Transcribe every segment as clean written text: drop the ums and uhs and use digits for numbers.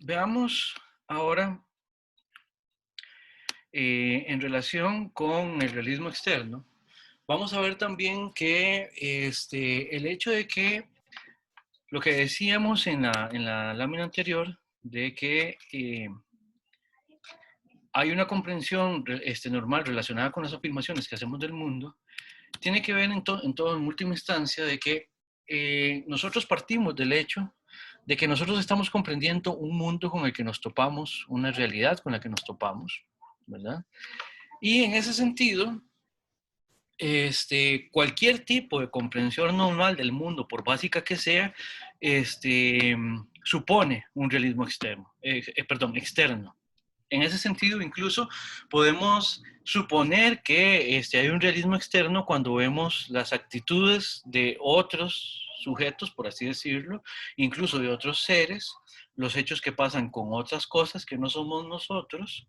Veamos ahora en relación con el realismo externo. Vamos a ver también que el hecho de que lo que decíamos en la lámina anterior, de que hay una comprensión normal relacionada con las afirmaciones que hacemos del mundo, tiene que ver en última instancia de que nosotros partimos del hecho de que nosotros estamos comprendiendo un mundo con el que nos topamos, una realidad con la que nos topamos, ¿verdad? Y en ese sentido, cualquier tipo de comprensión normal del mundo, por básica que sea, supone un realismo externo. En ese sentido, incluso podemos suponer que hay un realismo externo cuando vemos las actitudes de otros sujetos, por así decirlo, incluso de otros seres, los hechos que pasan con otras cosas que no somos nosotros,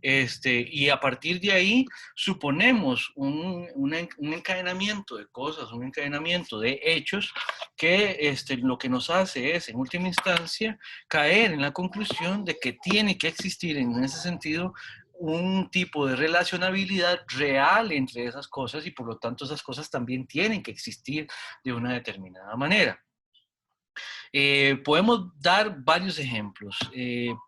y a partir de ahí suponemos un encadenamiento de cosas, un encadenamiento de hechos que lo que nos hace es, en última instancia, caer en la conclusión de que tiene que existir en ese sentido un tipo de relacionabilidad real entre esas cosas y por lo tanto esas cosas también tienen que existir de una determinada manera. Podemos dar varios ejemplos.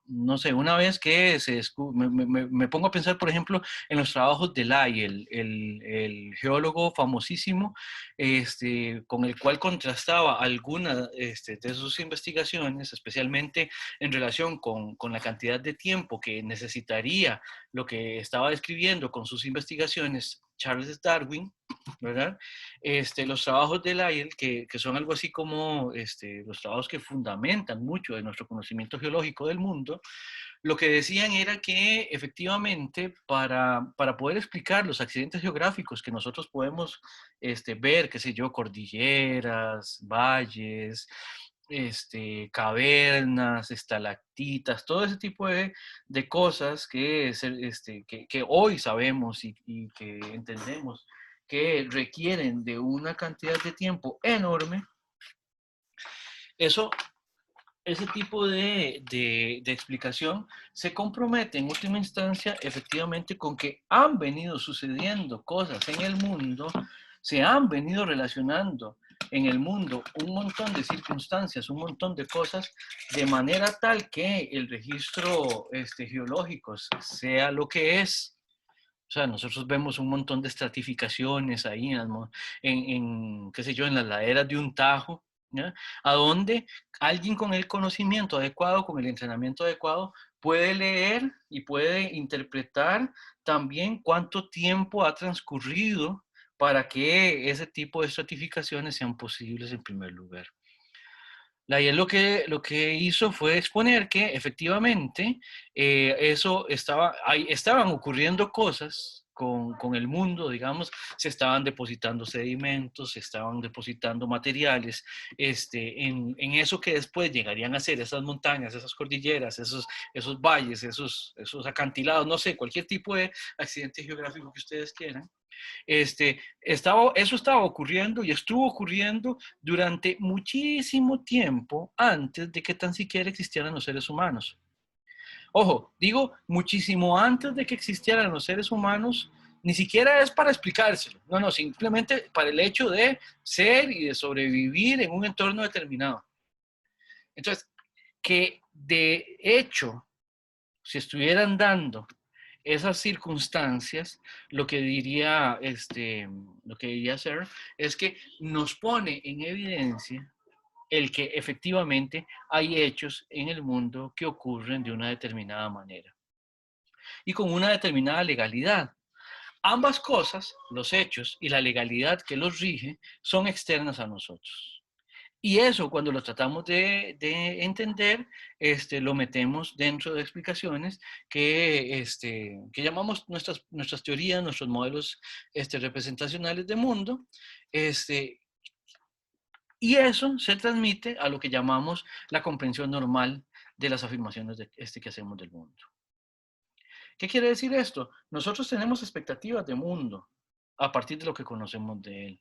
No sé, una vez que me pongo a pensar, por ejemplo, en los trabajos de Lyell, el geólogo famosísimo, con el cual contrastaba algunas de sus investigaciones, especialmente en relación con la cantidad de tiempo que necesitaría lo que estaba describiendo con sus investigaciones Charles Darwin, ¿verdad? Los trabajos de Lyell, que son algo así como los trabajos que fundamentan mucho de nuestro conocimiento geológico del mundo, lo que decían era que efectivamente para poder explicar los accidentes geográficos que nosotros podemos ver, qué sé yo, cordilleras, valles, cavernas, estalactitas, todo ese tipo de cosas que hoy sabemos y que entendemos que requieren de una cantidad de tiempo enorme, eso, ese tipo de explicación se compromete en última instancia efectivamente con que han venido sucediendo cosas en el mundo, se han venido relacionando en el mundo un montón de circunstancias, un montón de cosas, de manera tal que el registro geológico sea lo que es. O sea, nosotros vemos un montón de estratificaciones ahí qué sé yo, en las laderas de un tajo, ¿ya? A donde alguien con el conocimiento adecuado, con el entrenamiento adecuado, puede leer y puede interpretar también cuánto tiempo ha transcurrido para que ese tipo de estratificaciones sean posibles en primer lugar. Layel lo que hizo fue exponer que efectivamente estaban ocurriendo cosas con el mundo, digamos, se estaban depositando sedimentos, se estaban depositando materiales en eso que después llegarían a ser esas montañas, esas cordilleras, esos valles, esos acantilados, no sé, cualquier tipo de accidente geográfico que ustedes quieran. Eso estaba ocurriendo y estuvo ocurriendo durante muchísimo tiempo antes de que tan siquiera existieran los seres humanos. Ojo, digo muchísimo antes de que existieran los seres humanos, ni siquiera es para explicárselo, no, simplemente para el hecho de ser y de sobrevivir en un entorno determinado. Entonces, que de hecho se estuvieran dando esas circunstancias, lo que diría ser es que nos pone en evidencia el que efectivamente hay hechos en el mundo que ocurren de una determinada manera y con una determinada legalidad. Ambas cosas, los hechos y la legalidad que los rige, son externas a nosotros. Y eso, cuando lo tratamos de entender, lo metemos dentro de explicaciones que llamamos nuestras teorías, nuestros modelos representacionales de mundo, y eso se transmite a lo que llamamos la comprensión normal de las afirmaciones que hacemos del mundo. ¿Qué quiere decir esto? Nosotros tenemos expectativas de mundo a partir de lo que conocemos de él.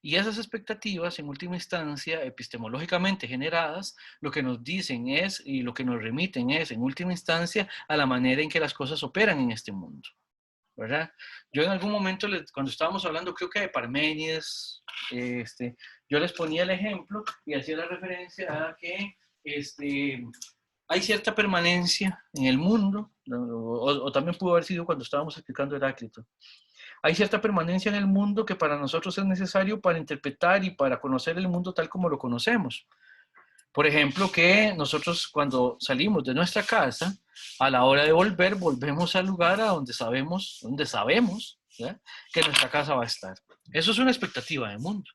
Y esas expectativas, en última instancia, epistemológicamente generadas, lo que nos dicen es, y lo que nos remiten es, en última instancia, a la manera en que las cosas operan en este mundo, ¿verdad? Yo en algún momento, cuando estábamos hablando, creo que de Parménides, yo les ponía el ejemplo y hacía la referencia a que hay cierta permanencia en el mundo, o también pudo haber sido cuando estábamos explicando Heráclito. Hay cierta permanencia en el mundo que para nosotros es necesario para interpretar y para conocer el mundo tal como lo conocemos. Por ejemplo, que nosotros cuando salimos de nuestra casa, a la hora de volver, volvemos al lugar a donde sabemos ¿ya?, que nuestra casa va a estar. Eso es una expectativa de mundo.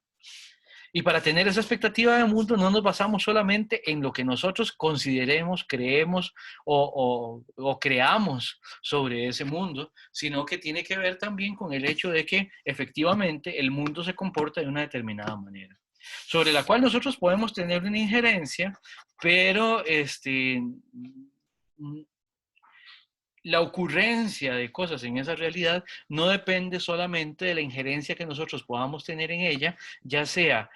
Y para tener esa expectativa de mundo no nos basamos solamente en lo que nosotros consideremos, creemos o creamos sobre ese mundo, sino que tiene que ver también con el hecho de que efectivamente el mundo se comporta de una determinada manera, sobre la cual nosotros podemos tener una injerencia, pero la ocurrencia de cosas en esa realidad no depende solamente de la injerencia que nosotros podamos tener en ella, ya sea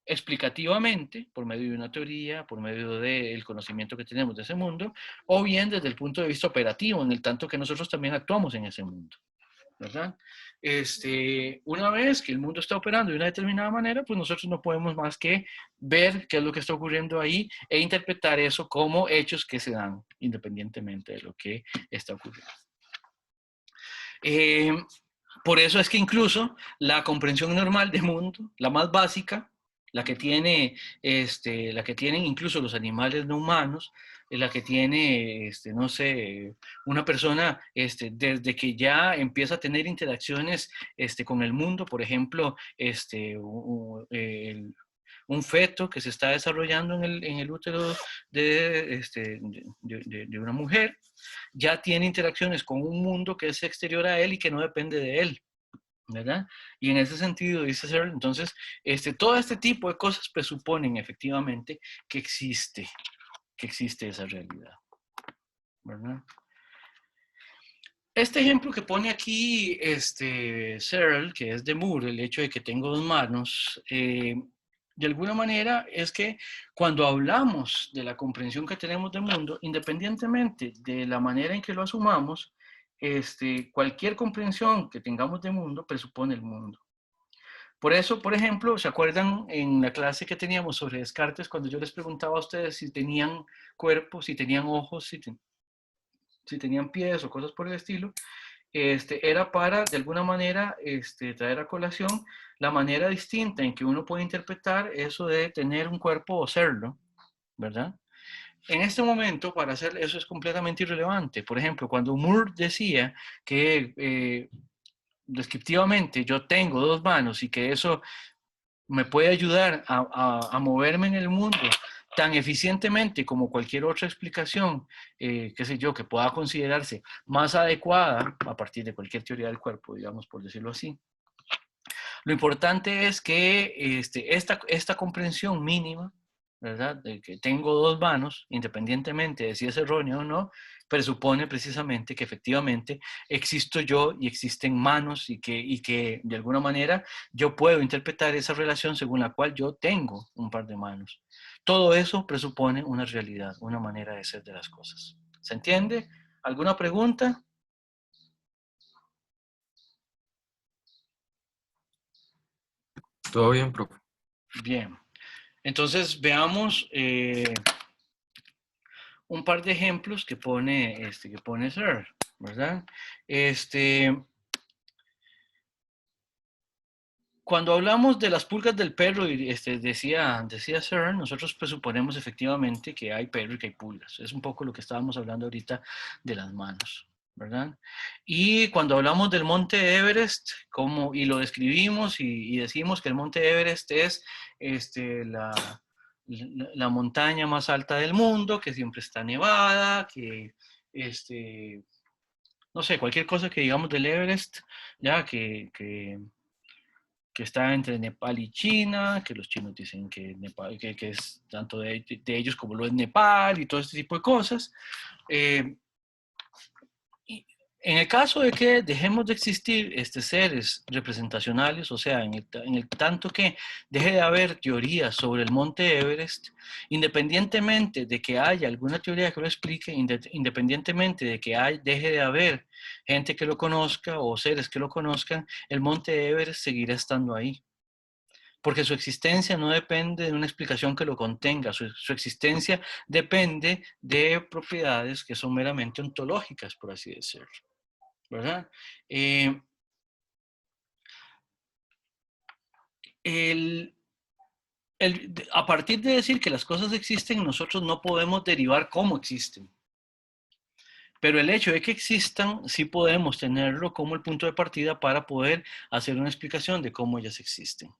explicativamente, por medio de una teoría, por medio del conocimiento que tenemos de ese mundo, o bien desde el punto de vista operativo, en el tanto que nosotros también actuamos en ese mundo, ¿verdad? Una vez que el mundo está operando de una determinada manera, pues nosotros no podemos más que ver qué es lo que está ocurriendo ahí e interpretar eso como hechos que se dan independientemente de lo que está ocurriendo. Por eso es que incluso la comprensión normal del mundo, la más básica, la que tiene, la que tienen incluso los animales no humanos, la que tiene, no sé, una persona desde que ya empieza a tener interacciones con el mundo, por ejemplo, un feto que se está desarrollando en el útero de una mujer, ya tiene interacciones con un mundo que es exterior a él y que no depende de él, ¿verdad? Y en ese sentido, dice Searle, entonces, todo este tipo de cosas presuponen efectivamente que existe esa realidad, ¿verdad? Este ejemplo que pone aquí Searle, que es de Moore, el hecho de que tengo dos manos, de alguna manera es que cuando hablamos de la comprensión que tenemos del mundo, independientemente de la manera en que lo asumamos, cualquier comprensión que tengamos del mundo presupone el mundo. Por eso, por ejemplo, ¿se acuerdan en la clase que teníamos sobre Descartes cuando yo les preguntaba a ustedes si tenían cuerpo, si tenían ojos, si tenían pies o cosas por el estilo? Era para, de alguna manera, traer a colación la manera distinta en que uno puede interpretar eso de tener un cuerpo o serlo, ¿verdad? En este momento, para hacer eso es completamente irrelevante. Por ejemplo, cuando Moore decía que descriptivamente yo tengo dos manos y que eso me puede ayudar a moverme en el mundo tan eficientemente como cualquier otra explicación, qué sé yo, que pueda considerarse más adecuada a partir de cualquier teoría del cuerpo, digamos, por decirlo así. Lo importante es que esta comprensión mínima, ¿verdad?, de que tengo dos manos, independientemente de si es erróneo o no, presupone precisamente que efectivamente existo yo y existen manos y que de alguna manera yo puedo interpretar esa relación según la cual yo tengo un par de manos. Todo eso presupone una realidad, una manera de ser de las cosas. ¿Se entiende? ¿Alguna pregunta? Todo bien, profe. Bien. Entonces veamos un par de ejemplos que pone Searle, ¿verdad? Cuando hablamos de las pulgas del perro, decía Searle, nosotros presuponemos efectivamente que hay perro y que hay pulgas. Es un poco lo que estábamos hablando ahorita de las manos, ¿verdad? Y cuando hablamos del monte Everest, y lo describimos y decimos que el monte Everest es la montaña más alta del mundo, que siempre está nevada, que no sé, cualquier cosa que digamos del Everest, ya que está entre Nepal y China, que los chinos dicen que, Nepal, que es tanto de ellos como lo es Nepal y todo este tipo de cosas. En el caso de que dejemos de existir seres representacionales, o sea, en el tanto que deje de haber teorías sobre el monte Everest, independientemente de que haya alguna teoría que lo explique, independientemente de que deje de haber gente que lo conozca o seres que lo conozcan, el monte Everest seguirá estando ahí. Porque su existencia no depende de una explicación que lo contenga, su existencia depende de propiedades que son meramente ontológicas, por así decirlo. ¿Verdad? Eh, el, a partir de decir que las cosas existen, nosotros no podemos derivar cómo existen. Pero el hecho de que existan, sí podemos tenerlo como el punto de partida para poder hacer una explicación de cómo ellas existen.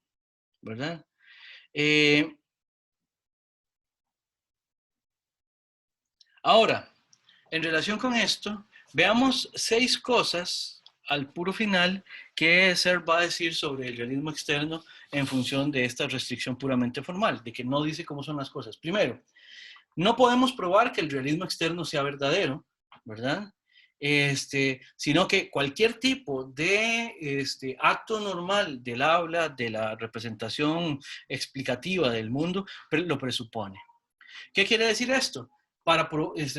¿Verdad? Ahora, en relación con esto, veamos 6 cosas al puro final que Searle va a decir sobre el realismo externo en función de esta restricción puramente formal, de que no dice cómo son las cosas. Primero, no podemos probar que el realismo externo sea verdadero, ¿verdad? Sino que cualquier tipo de acto normal del habla, de la representación explicativa del mundo, lo presupone. ¿Qué quiere decir esto?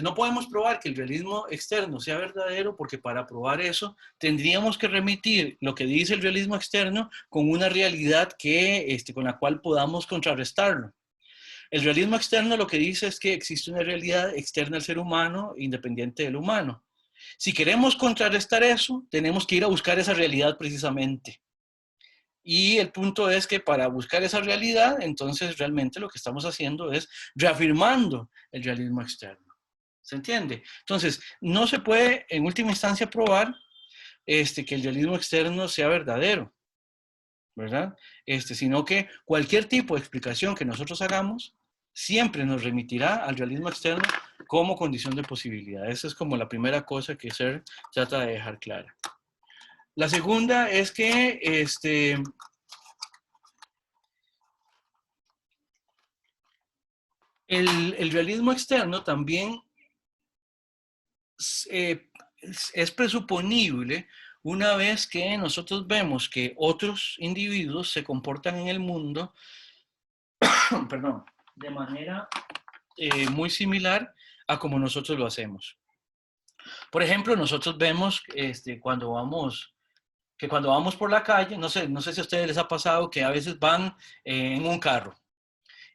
No podemos probar que el realismo externo sea verdadero porque para probar eso tendríamos que remitir lo que dice el realismo externo con una realidad con la cual podamos contrarrestarlo. El realismo externo lo que dice es que existe una realidad externa al ser humano independiente del humano. Si queremos contrarrestar eso, tenemos que ir a buscar esa realidad precisamente. Y el punto es que para buscar esa realidad, entonces realmente lo que estamos haciendo es reafirmando el realismo externo. ¿Se entiende? Entonces, no se puede en última instancia probar que el realismo externo sea verdadero, ¿verdad? Sino que cualquier tipo de explicación que nosotros hagamos siempre nos remitirá al realismo externo como condición de posibilidad. Esa es como la primera cosa que Searle trata de dejar clara. La segunda es que el realismo externo también es presuponible una vez que nosotros vemos que otros individuos se comportan en el mundo, perdón, de manera muy similar a como nosotros lo hacemos. Por ejemplo, nosotros vemos cuando vamos por la calle, no sé si a ustedes les ha pasado que a veces van en un carro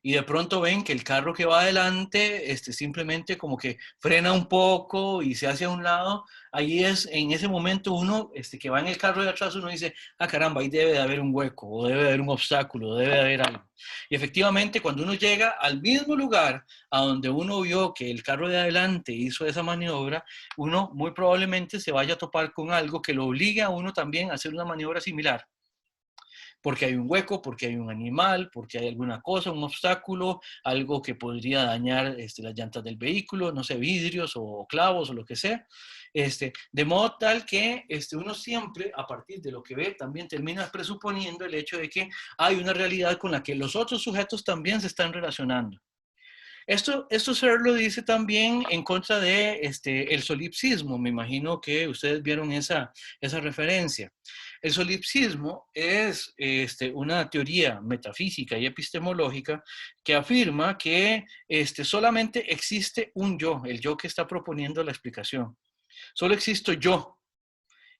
y de pronto ven que el carro que va adelante simplemente como que frena un poco y se hace a un lado. Ahí es, en ese momento uno que va en el carro de atrás, uno dice, ah caramba, ahí debe de haber un hueco, o debe de haber un obstáculo, o debe de haber algo. Y efectivamente cuando uno llega al mismo lugar a donde uno vio que el carro de adelante hizo esa maniobra, uno muy probablemente se vaya a topar con algo que lo obligue a uno también a hacer una maniobra similar, porque hay un hueco, porque hay un animal, porque hay alguna cosa, un obstáculo, algo que podría dañar las llantas del vehículo, no sé, vidrios o clavos o lo que sea. De modo tal que uno siempre, a partir de lo que ve, también termina presuponiendo el hecho de que hay una realidad con la que los otros sujetos también se están relacionando. Esto Searle lo dice también en contra de el solipsismo. Me imagino que ustedes vieron esa referencia. El solipsismo es una teoría metafísica y epistemológica que afirma que solamente existe un yo, el yo que está proponiendo la explicación. Solo existo yo.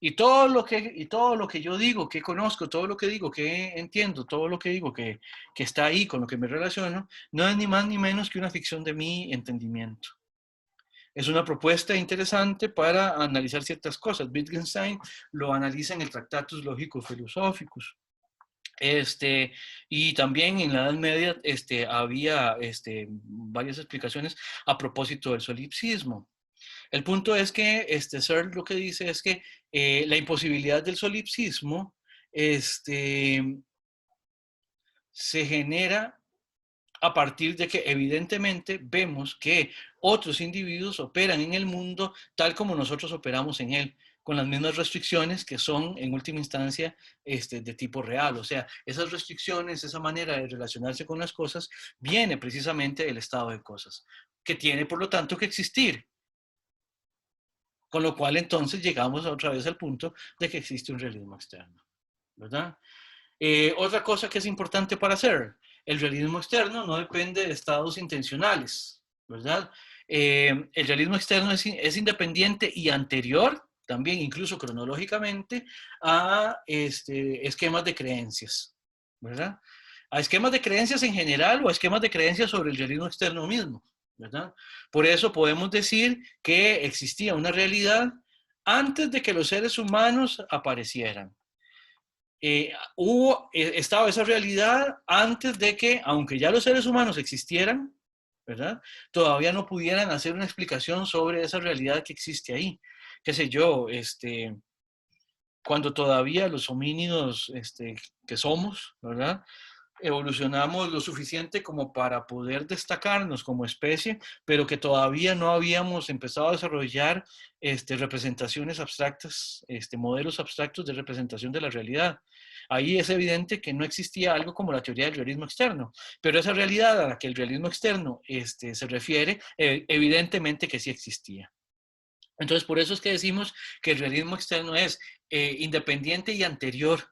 Y todo lo que yo digo, que conozco, todo lo que digo, que entiendo, todo lo que digo, que está ahí, con lo que me relaciono, no es ni más ni menos que una ficción de mi entendimiento. Es una propuesta interesante para analizar ciertas cosas. Wittgenstein lo analiza en el Tractatus Logicus Philosophicus. Y también en la Edad Media había varias explicaciones a propósito del solipsismo. El punto es que Searle lo que dice es que la imposibilidad del solipsismo se genera a partir de que evidentemente vemos que otros individuos operan en el mundo tal como nosotros operamos en él, con las mismas restricciones que son en última instancia de tipo real. O sea, esas restricciones, esa manera de relacionarse con las cosas, viene precisamente del estado de cosas, que tiene por lo tanto que existir. Con lo cual entonces llegamos otra vez al punto de que existe un realismo externo, ¿verdad? Otra cosa que es importante para hacer, el realismo externo no depende de estados intencionales, ¿verdad? El realismo externo es independiente y anterior, también incluso cronológicamente, a esquemas de creencias, ¿verdad? A esquemas de creencias en general o a esquemas de creencias sobre el realismo externo mismo, ¿verdad? Por eso podemos decir que existía una realidad antes de que los seres humanos aparecieran. Estaba esa realidad antes de que, aunque ya los seres humanos existieran, ¿verdad? Todavía no pudieran hacer una explicación sobre esa realidad que existe ahí. Qué sé yo, cuando todavía los homínidos que somos, ¿verdad? Evolucionamos lo suficiente como para poder destacarnos como especie, pero que todavía no habíamos empezado a desarrollar representaciones abstractas, modelos abstractos de representación de la realidad. Ahí es evidente que no existía algo como la teoría del realismo externo, pero esa realidad a la que el realismo externo se refiere, evidentemente que sí existía. Entonces, por eso es que decimos que el realismo externo es independiente y anterior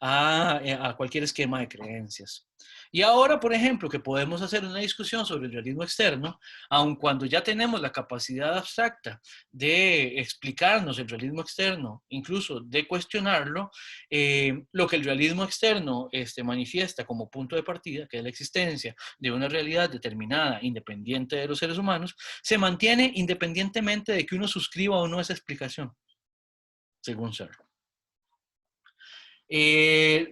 a cualquier esquema de creencias. Y ahora, por ejemplo, que podemos hacer una discusión sobre el realismo externo, aun cuando ya tenemos la capacidad abstracta de explicarnos el realismo externo, incluso de cuestionarlo, lo que el realismo externo manifiesta como punto de partida, que es la existencia de una realidad determinada, independiente de los seres humanos, se mantiene independientemente de que uno suscriba o no esa explicación, según Searle.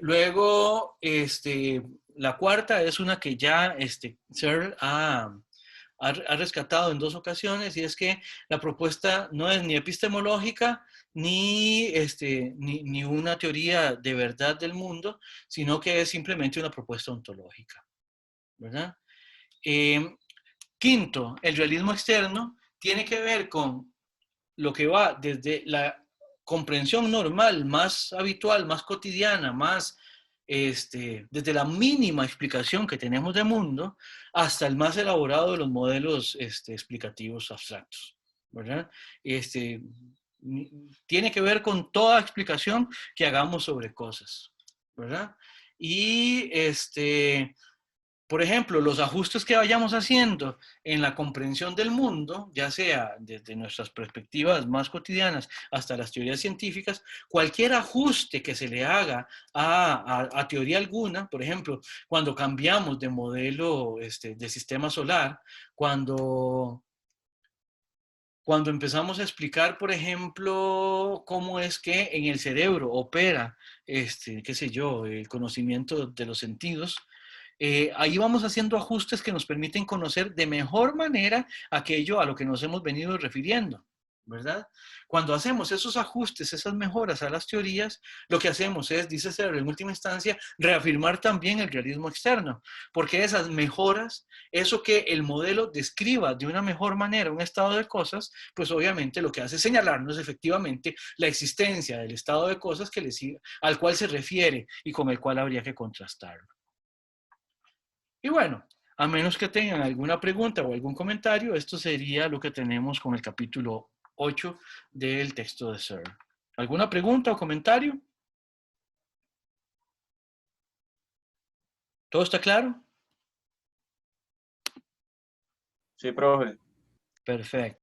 Luego, la cuarta es una que ya Searle ha rescatado en 2 ocasiones, y es que la propuesta no es ni epistemológica ni una teoría de verdad del mundo, sino que es simplemente una propuesta ontológica, ¿verdad? Quinto, el realismo externo tiene que ver con lo que va desde la comprensión normal, más habitual, más cotidiana, más desde la mínima explicación que tenemos de mundo hasta el más elaborado de los modelos explicativos abstractos, ¿verdad? Tiene que ver con toda explicación que hagamos sobre cosas, ¿verdad? Y por ejemplo, los ajustes que vayamos haciendo en la comprensión del mundo, ya sea desde nuestras perspectivas más cotidianas hasta las teorías científicas, cualquier ajuste que se le haga a teoría alguna, por ejemplo, cuando cambiamos de modelo de sistema solar, cuando empezamos a explicar, por ejemplo, cómo es que en el cerebro opera, qué sé yo, el conocimiento de los sentidos, ahí vamos haciendo ajustes que nos permiten conocer de mejor manera aquello a lo que nos hemos venido refiriendo, ¿verdad? Cuando hacemos esos ajustes, esas mejoras a las teorías, lo que hacemos es, dice Searle, en última instancia, reafirmar también el realismo externo, porque esas mejoras, eso que el modelo describa de una mejor manera un estado de cosas, pues obviamente lo que hace es señalarnos efectivamente la existencia del estado de cosas al cual se refiere y con el cual habría que contrastarlo. Y bueno, a menos que tengan alguna pregunta o algún comentario, esto sería lo que tenemos con el capítulo 8 del texto de Searle. ¿Alguna pregunta o comentario? ¿Todo está claro? Sí, profe. Perfecto.